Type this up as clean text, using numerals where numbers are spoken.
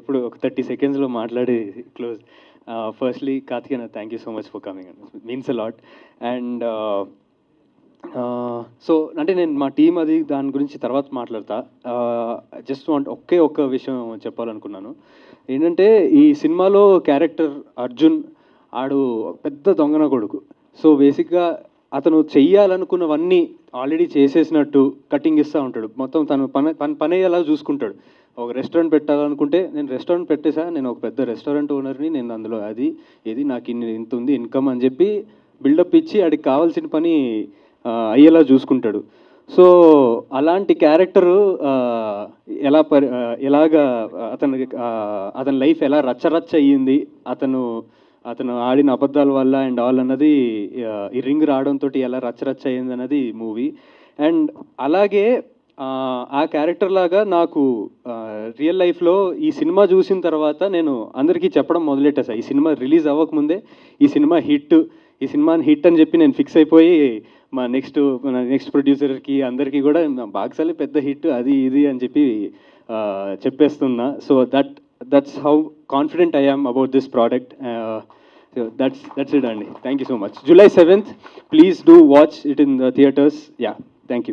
ఎప్పుడు ఒక 30 సెకండ్స్లో మాట్లాడి close. Firstly Karthikeyan, thank you so much for coming and means a lot. And so అంటే నేను మా టీం అది దాని గురించి తర్వాత మాట్లాడతా. జస్ట్ వాంట్ ఒక్క విషయం చెప్పాలనుకున్నాను. ఏంటంటే ఈ సినిమాలో క్యారెక్టర్ అర్జున్ ఆడు పెద్ద దొంగన కొడుకు. సో బేసిక్గా అతను చెయ్యాలనుకున్నవన్నీ ఆల్రెడీ చేసేసినట్టు కటింగ్ ఇస్తూ ఉంటాడు. మొత్తం తను పని అయ్యేలా చూసుకుంటాడు. ఒక రెస్టారెంట్ పెట్టాలనుకుంటే నేను రెస్టారెంట్ పెట్టేసా, నేను ఒక పెద్ద రెస్టారెంట్ ఓనర్ని, నేను అందులో అది ఇది నాకు ఇంత ఉంది ఇన్కమ్ అని చెప్పి బిల్డప్ ఇచ్చి ఆడికి కావాల్సిన పని అయ్యేలా చూసుకుంటాడు. సో అలాంటి క్యారెక్టరు ఎలాగా అతని లైఫ్ ఎలా రచ్చరచ్చ అయ్యింది, అతను ఆడిన అబద్ధాల వల్ల అండ్ ఆల్ అన్నది ఈ రింగ్ రావడంతో ఎలా రచ్చరచ్చ అయ్యింది అన్నది మూవీ. అండ్ అలాగే ఆ క్యారెక్టర్ లాగా నాకు రియల్ లైఫ్లో ఈ సినిమా చూసిన తర్వాత నేను అందరికీ చెప్పడం మొదలెట్టేసా. ఈ సినిమా రిలీజ్ అవ్వకముందే ఈ సినిమాని హిట్ అని చెప్పి నేను ఫిక్స్ అయిపోయి మన నెక్స్ట్ ప్రొడ్యూసర్కి అందరికీ కూడా బాక్సాలి పెద్ద హిట్ అది ఇది అని చెప్పి చెప్పేస్తున్నా. So that's how confident I am about this product. So that's it అండి. Thank you so much. July 7th, please do watch it in the theatres. Yeah.